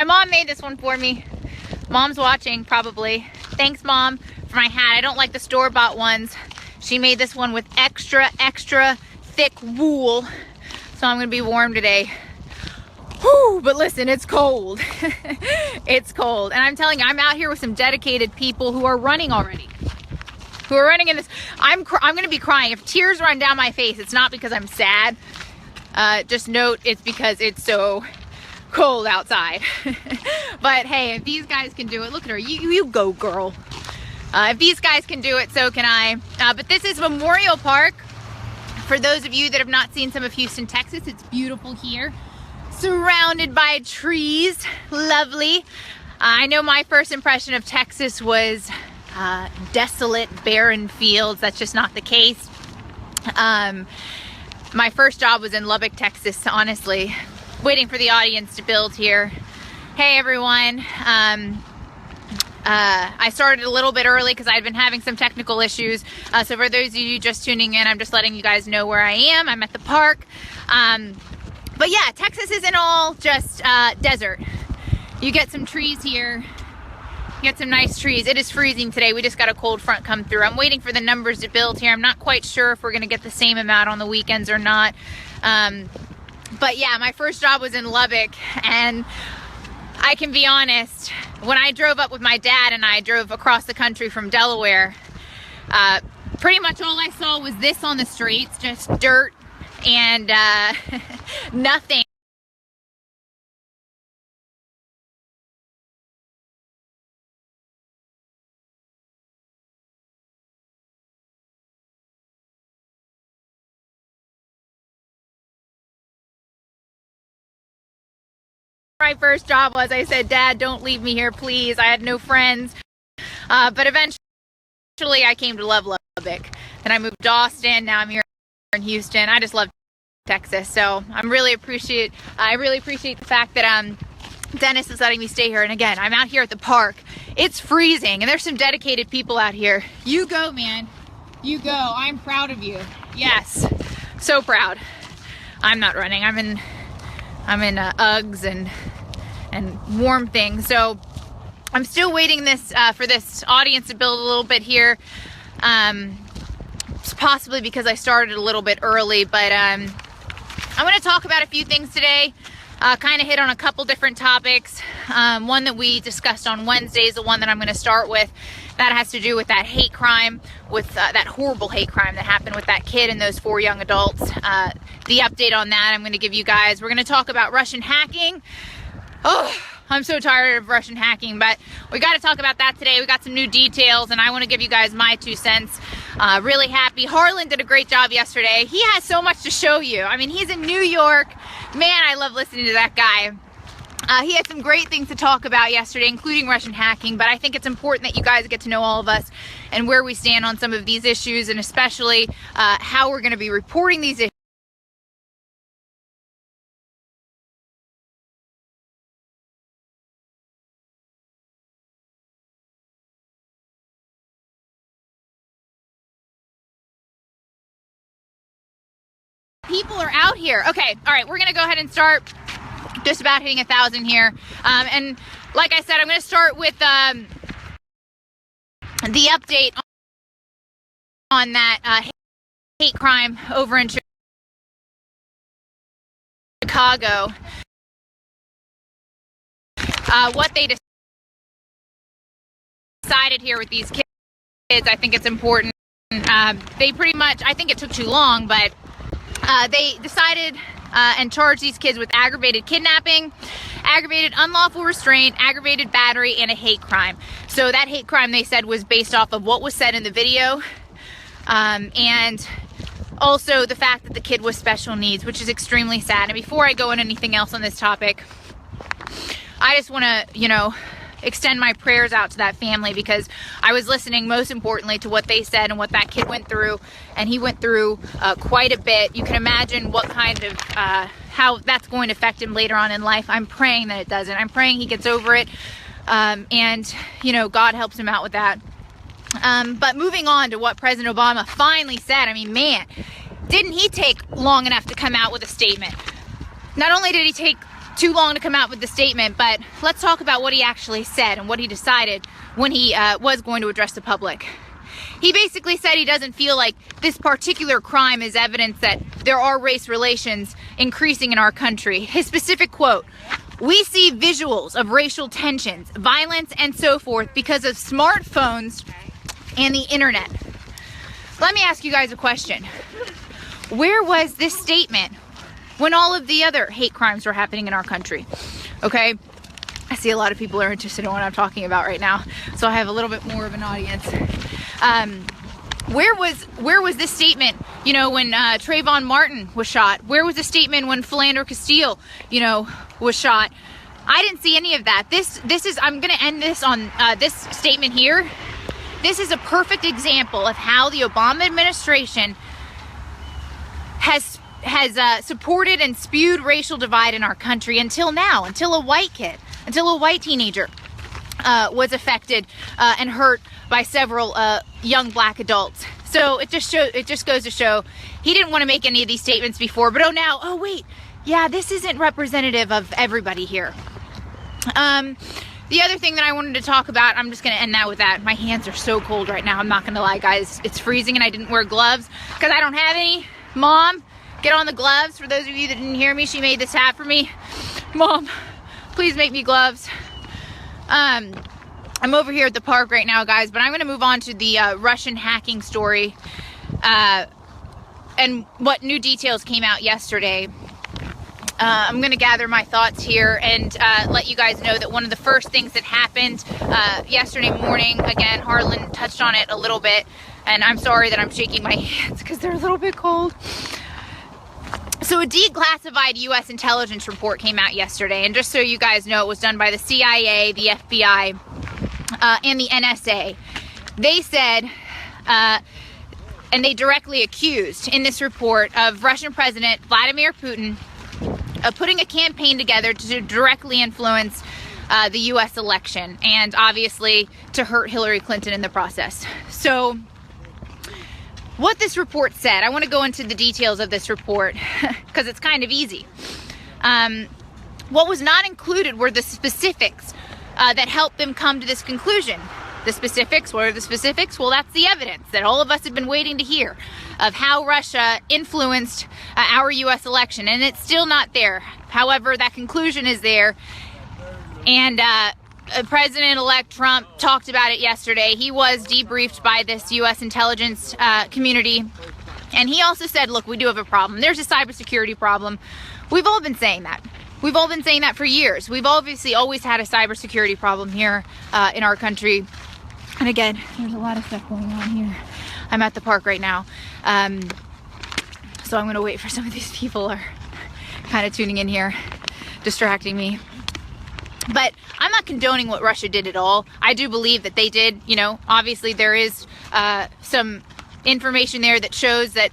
My mom made this one for me. Mom's watching, probably. Thanks, Mom, for my hat. I don't like the store-bought ones. She made this one with extra thick wool. So I'm gonna be warm today. Whew, but listen, it's cold. It's cold. And I'm telling you, I'm out here with some dedicated people who are running already. Who are running in this. I'm gonna be crying. If tears run down my face, it's not because I'm sad. Just note, it's because it's so cold outside. But hey, if these guys can do it, look at her, you go, girl. If these guys can do it, so can I. But this is Memorial Park. For those of you that have not seen some of Houston, Texas, it's beautiful here. Surrounded by trees, lovely. I know my first impression of Texas was desolate, barren fields. That's just not the case. My first job was in Lubbock, Texas, honestly. Waiting for the audience to build here. Hey everyone. I started a little bit early because I've been having some technical issues. So for those of you just tuning in, I'm just letting you guys know where I am. I'm at the park. But yeah, Texas isn't all just desert. You get some trees here. You get some nice trees. It is freezing today. We just got a cold front come through. I'm waiting for the numbers to build here. I'm not quite sure if we're going to get the same amount on the weekends or not. But yeah, my first job was in Lubbock, and I can be honest, when I drove up with my dad and I drove across the country from Delaware, pretty much all I saw was this on the streets, just dirt and nothing. My first job was, I said, Dad, don't leave me here, please. I had no friends. But eventually I came to love Lubbock. Then I moved to Austin. Now I'm here in Houston. I just love Texas. So I really appreciate the fact that Dennis is letting me stay here. And again, I'm out here at the park. It's freezing and there's some dedicated people out here. You go, man. You go. I'm proud of you. Yes. So proud. I'm not running. I'm in Uggs and warm things. So I'm still waiting for this audience to build a little bit here. Possibly because I started a little bit early, but I'm going to talk about a few things today. Kind of hit on a couple different topics. One that we discussed on Wednesday is the one that I'm going to start with. That has to do with that hate crime, with that horrible hate crime that happened with that kid and those 4 young adults. The update on that I'm going to give you guys. We're going to talk about Russian hacking. Oh, I'm so tired of Russian hacking, but we got to talk about that today. We got some new details, and I want to give you guys my 2 cents. Really happy. Harlan did a great job yesterday. He has so much to show you. I mean, he's in New York. Man, I love listening to that guy. He had some great things to talk about yesterday, including Russian hacking, but I think it's important that you guys get to know all of us and where we stand on some of these issues, and especially how we're going to be reporting these issues. People are out here. Okay, all right, we're going to go ahead and start. Just about hitting 1,000 here. And like I said, I'm going to start with the update on that hate crime over in Chicago. What they decided here with these kids, I think it's important. They pretty much, I think it took too long, but they decided and charged these kids with aggravated kidnapping, aggravated unlawful restraint, aggravated battery, and a hate crime. So that hate crime, they said, was based off of what was said in the video, and also the fact that the kid was special needs, which is extremely sad. And before I go into anything else on this topic, I just want to, extend my prayers out to that family, because I was listening most importantly to what they said and what that kid went through, and he went through quite a bit. You can imagine what kind of how that's going to affect him later on in life. I'm praying that it doesn't. I'm praying he gets over it, and God helps him out with that. But moving on to what President Obama finally said, I mean, man, didn't he take long enough to come out with a statement? Not only did he take too long to come out with the statement, but let's talk about what he actually said and what he decided when he was going to address the public. He basically said he doesn't feel like this particular crime is evidence that there are race relations increasing in our country. His specific quote: "We see visuals of racial tensions, violence, and so forth because of smartphones and the internet." Let me ask you guys a question. Where was this statement when all of the other hate crimes were happening in our country? Okay, I see a lot of people are interested in what I'm talking about right now, so I have a little bit more of an audience. Where was this statement, you know, when Trayvon Martin was shot? Where was the statement when Philando Castile, you know, was shot? I didn't see any of that. This is, I'm gonna end this on this statement here. This is a perfect example of how the Obama administration has supported and spewed racial divide in our country until now, until a white kid, until a white teenager was affected and hurt by several young black adults. So it just goes to show he didn't want to make any of these statements before, but oh wait, yeah, this isn't representative of everybody here. The other thing that I wanted to talk about, I'm just going to end that with that. My hands are so cold right now. I'm not going to lie, guys. It's freezing and I didn't wear gloves because I don't have any. Mom, get on the gloves. For those of you that didn't hear me, she made this hat for me. Mom, please make me gloves. I'm over here at the park right now, guys, but I'm going to move on to the Russian hacking story and what new details came out yesterday. I'm going to gather my thoughts here and let you guys know that one of the first things that happened yesterday morning, again, Harlan touched on it a little bit, and I'm sorry that I'm shaking my hands because they're a little bit cold. So a declassified U.S. intelligence report came out yesterday, and just so you guys know, it was done by the CIA, the FBI, and the NSA. They said, and they directly accused in this report of Russian President Vladimir Putin of putting a campaign together to directly influence the U.S. election and obviously to hurt Hillary Clinton in the process. So what this report said, I want to go into the details of this report because it's kind of easy. What was not included were the specifics that helped them come to this conclusion. The specifics, what are the specifics? Well, that's the evidence that all of us have been waiting to hear of how Russia influenced our U.S. election, and it's still not there. However, that conclusion is there, and President-elect Trump talked about it yesterday. He was debriefed by this U.S. intelligence community, and he also said, look, we do have a problem. There's a cybersecurity problem. We've all been saying that. We've all been saying that for years. We've obviously always had a cybersecurity problem here in our country. And again, there's a lot of stuff going on here. I'm at the park right now. So I'm gonna wait for some of these people are kind of tuning in here, distracting me. But I'm not condoning what Russia did at all. I do believe that they did, you know, obviously there is some information there that shows that,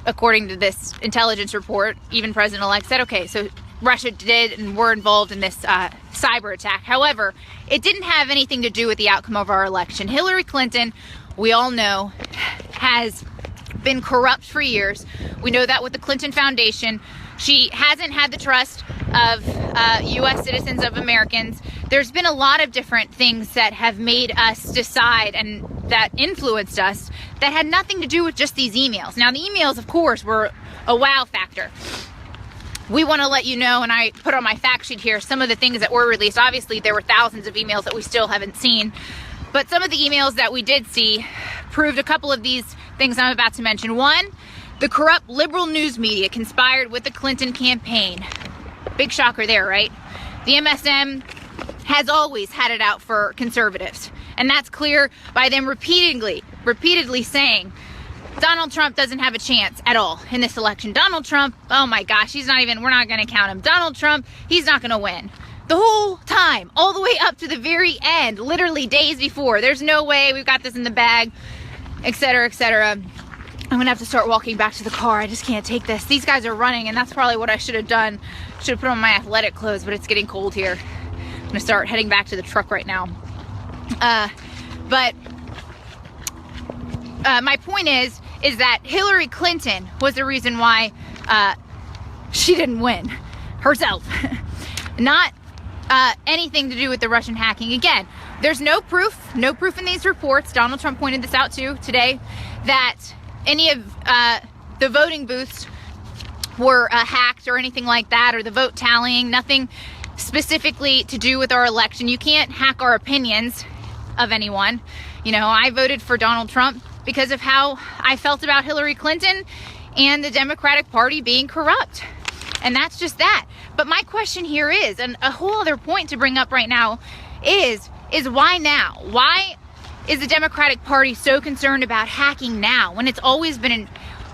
according to this intelligence report, even President-elect said, okay, so Russia did and were involved in this cyber attack. However, it didn't have anything to do with the outcome of our election. Hillary Clinton, we all know, has been corrupt for years. We know that with the Clinton Foundation. She hasn't had the trust of U.S. citizens, of Americans. There's been a lot of different things that have made us decide and that influenced us that had nothing to do with just these emails. Now, the emails, of course, were a wow factor. We want to let you know, and I put on my fact sheet here, some of the things that were released. Obviously, there were thousands of emails that we still haven't seen, but some of the emails that we did see proved a couple of these things I'm about to mention. One, the corrupt liberal news media conspired with the Clinton campaign. Big shocker there, right? The MSM has always had it out for conservatives, and that's clear by them repeatedly saying Donald Trump doesn't have a chance at all in this election. Donald Trump, oh my gosh, we're not going to count him. Donald Trump, he's not going to win. The whole time, all the way up to the very end, literally days before. There's no way, we've got this in the bag, etc., etc. I'm going to have to start walking back to the car. I just can't take this. These guys are running, and that's probably what I should have done. Should have put on my athletic clothes, but it's getting cold here. I'm going to start heading back to the truck right now. But my point is that Hillary Clinton was the reason why she didn't win. herself. Not anything to do with the Russian hacking. Again, there's no proof in these reports. Donald Trump pointed this out too today, that any of the voting booths were hacked or anything like that, or the vote tallying. Nothing specifically to do with our election. You can't hack our opinions of anyone. You know, I voted for Donald Trump because of how I felt about Hillary Clinton and the Democratic Party being corrupt. And that's just that. But my question here is, and a whole other point to bring up right now is why now? Why is the Democratic Party so concerned about hacking now when it's always been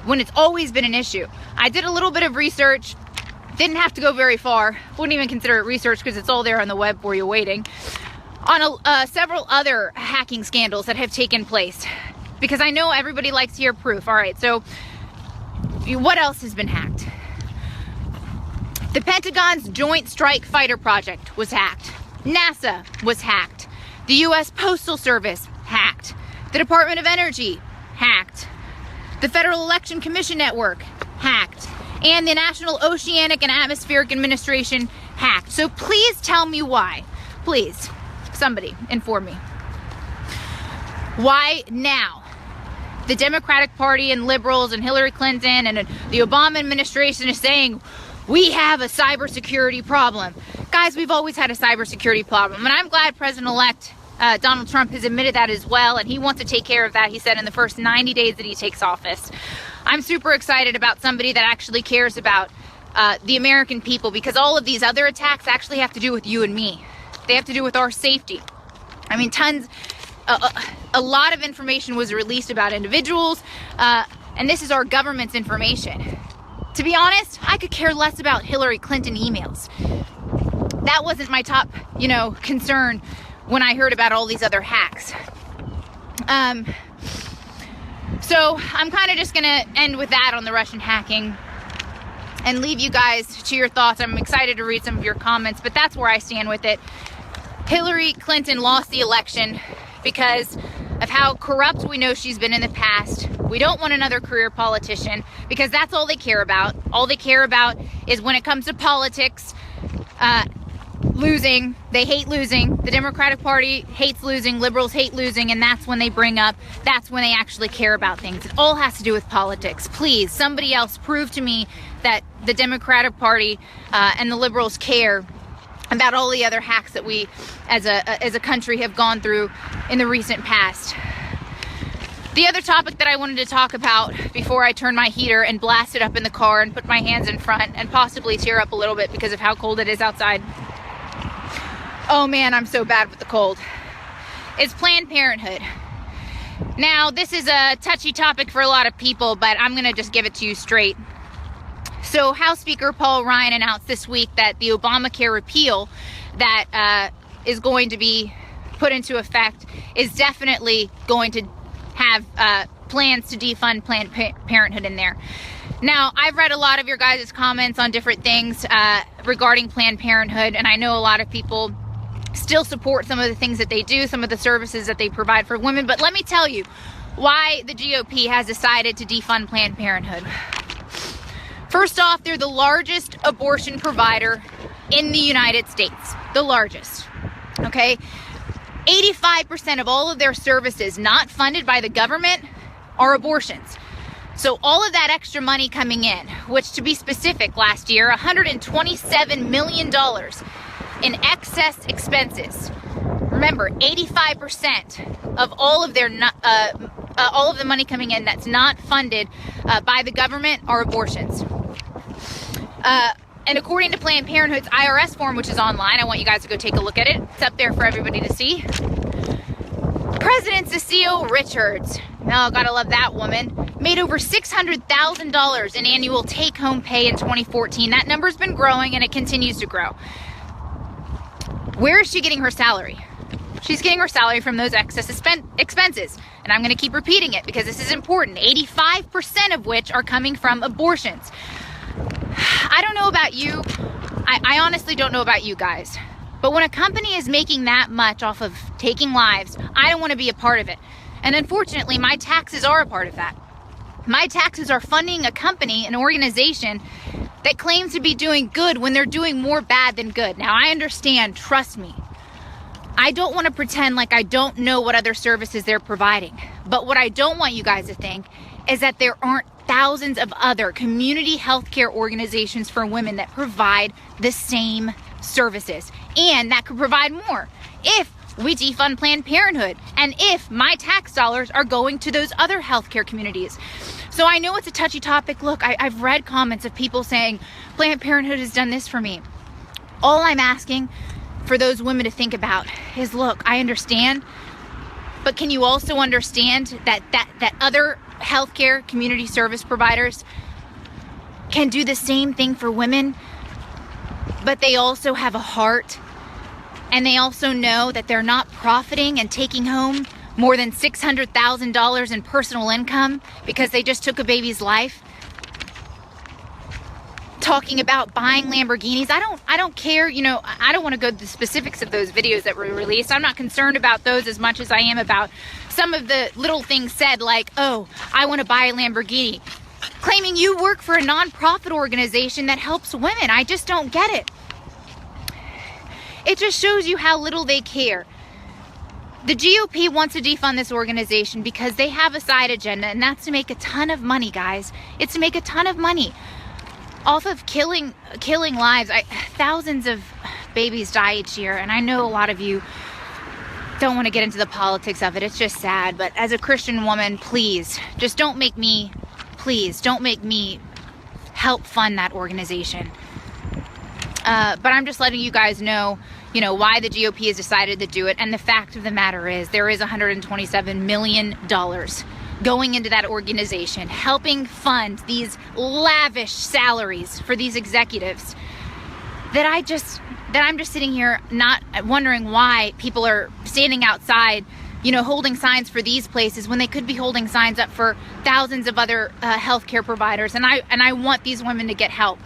an issue? I did a little bit of research, didn't have to go very far, wouldn't even consider it research because it's all there on the web for you waiting, on several other hacking scandals that have taken place, because I know everybody likes to hear proof. All right, so what else has been hacked? The Pentagon's Joint Strike Fighter project was hacked. NASA was hacked. The U.S. Postal Service hacked. The Department of Energy hacked. The Federal Election Commission Network hacked. And the National Oceanic and Atmospheric Administration hacked. So please tell me why. Please, somebody inform me. Why now? The Democratic Party and liberals and Hillary Clinton and the Obama administration is saying, we have a cybersecurity problem. Guys, we've always had a cybersecurity problem. And I'm glad President-elect Donald Trump has admitted that as well. And he wants to take care of that, he said, in the first 90 days that he takes office. I'm super excited about somebody that actually cares about the American people, because all of these other attacks actually have to do with you and me. They have to do with our safety. I mean, a lot of information was released about individuals, and this is our government's information. To be honest, I could care less about Hillary Clinton emails. That wasn't my top, concern when I heard about all these other hacks. So I'm kind of just going to end with that on the Russian hacking and leave you guys to your thoughts. I'm excited to read some of your comments, but that's where I stand with it. Hillary Clinton lost the election because of how corrupt we know she's been in the past. We don't want another career politician because that's all they care about. All they care about is when it comes to politics, losing. They hate losing. The Democratic Party hates losing. Liberals hate losing. And that's when they that's when they actually care about things. It all has to do with politics. Please, somebody else prove to me that the Democratic Party and the liberals care about all the other hacks that we as a country have gone through in the recent past. The other topic that I wanted to talk about before I turn my heater and blast it up in the car and put my hands in front and possibly tear up a little bit because of how cold it is outside. Oh man, I'm so bad with the cold. It's Planned Parenthood. Now, this is a touchy topic for a lot of people, but I'm going to just give it to you straight. So House Speaker Paul Ryan announced this week that the Obamacare repeal that is going to be put into effect is definitely going to have plans to defund Planned Parenthood in there. Now, I've read a lot of your guys' comments on different things regarding Planned Parenthood, and I know a lot of people still support some of the things that they do, some of the services that they provide for women. But let me tell you why the GOP has decided to defund Planned Parenthood. First off, they're the largest abortion provider in the United States. The largest. Okay? 85% of all of their services not funded by the government are abortions. So all of that extra money coming in, which to be specific, last year, $127 million in excess expenses. Remember, 85% of all of their all of the money coming in that's not funded by the government are abortions. And according to Planned Parenthood's IRS form, which is online, I want you guys to go take a look at it. It's up there for everybody to see. President Cecile Richards, oh, gotta love that woman, made over $600,000 in annual take-home pay in 2014. That number's been growing and it continues to grow. Where is she getting her salary? She's getting her salary from those excess expenses. And I'm going to keep repeating it because this is important. 85% of which are coming from abortions. I don't know about you. I honestly don't know about you guys. But when a company is making that much off of taking lives, I don't want to be a part of it. And unfortunately, my taxes are a part of that. My taxes are funding a company, an organization that claim to be doing good when they're doing more bad than good. Now, I understand, trust me. I don't want to pretend like I don't know what other services they're providing. But what I don't want you guys to think is that there aren't thousands of other community healthcare organizations for women that provide the same services and that could provide more if we defund Planned Parenthood and if my tax dollars are going to those other healthcare communities. So I know it's a touchy topic. Look, I've read comments of people saying Planned Parenthood has done this for me. All I'm asking for those women to think about is, look, I understand, but can you also understand that other healthcare community service providers can do the same thing for women, but they also have a heart, and they also know that they're not profiting and taking home more than $600,000 in personal income because they just took a baby's life? Talking about buying Lamborghinis. I don't care, you know, I don't want to go to the specifics of those videos that were released. I'm not concerned about those as much as I am about some of the little things said, like, oh, I want to buy a Lamborghini, claiming you work for a nonprofit organization that helps women. I just don't get it. It just shows you how little they care. The GOP wants to defund this organization because they have a side agenda, and that's to make a ton of money, guys. It's to make a ton of money off of killing lives. Thousands of babies die each year, and I know a lot of you don't want to get into the politics of it. It's just sad. But as a Christian woman, please, just don't make me help fund that organization. But I'm just letting you guys know, you know, why the GOP has decided to do it. And the fact of the matter is there is $127 million going into that organization, helping fund these lavish salaries for these executives, that I'm just sitting here not wondering why people are standing outside, you know, holding signs for these places when they could be holding signs up for thousands of other healthcare providers. And I want these women to get help.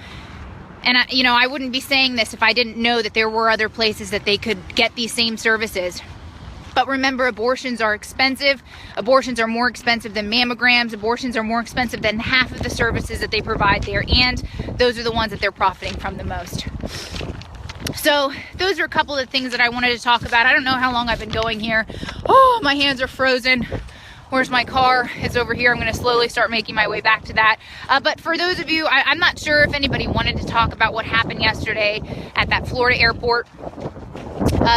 And I wouldn't be saying this if I didn't know that there were other places that they could get these same services. But remember, abortions are expensive. Abortions are more expensive than mammograms. Abortions are more expensive than half of the services that they provide there. And those are the ones that they're profiting from the most. So those are a couple of things that I wanted to talk about. I don't know how long I've been going here. Oh, my hands are frozen. Where's my car? It's over here. I'm going to slowly start making my way back to that. But for those of you, I'm not sure if anybody wanted to talk about what happened yesterday at that Florida airport.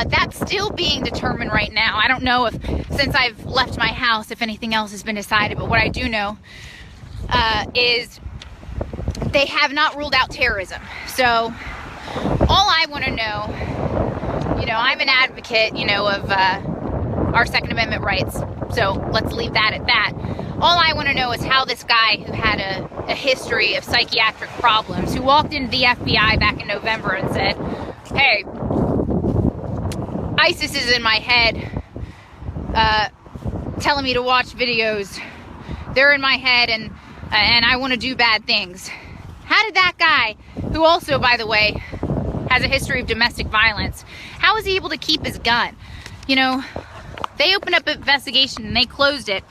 That's still being determined right now. I don't know if, since I've left my house, if anything else has been decided. But what I do know is they have not ruled out terrorism. So all I want to know, you know, I'm an advocate, you know, of our Second Amendment rights. So let's leave that at that. All I want to know is how this guy who had a history of psychiatric problems, who walked into the FBI back in November and said, hey, ISIS is in my head, telling me to watch videos. They're in my head, and I want to do bad things. How did that guy, who also, by the way, has a history of domestic violence, how was he able to keep his gun? You know, they opened up an investigation and they closed it.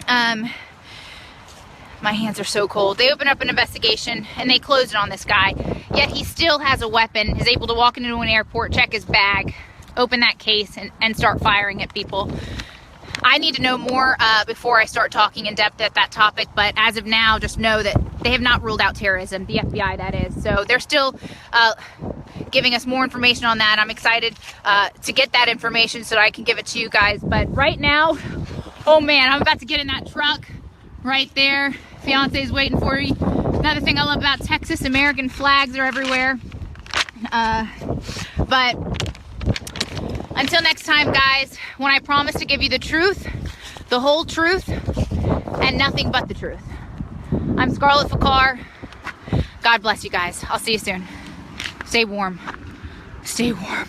My hands are so cold. They opened up an investigation and they closed it on this guy. Yet he still has a weapon, is able to walk into an airport, check his bag, open that case, and start firing at people. I need to know more before I start talking in depth at that topic, but as of now, just know that they have not ruled out terrorism, the FBI that is. So they're still giving us more information on that. I'm excited to get that information so that I can give it to you guys. But right now, oh man, I'm about to get in that truck right there. Fiance's waiting for you. Another thing I love about Texas, American flags are everywhere. But until next time, guys, when I promise to give you the truth, the whole truth, and nothing but the truth. I'm Scarlett Fakar. God bless you guys. I'll see you soon. Stay warm. Stay warm.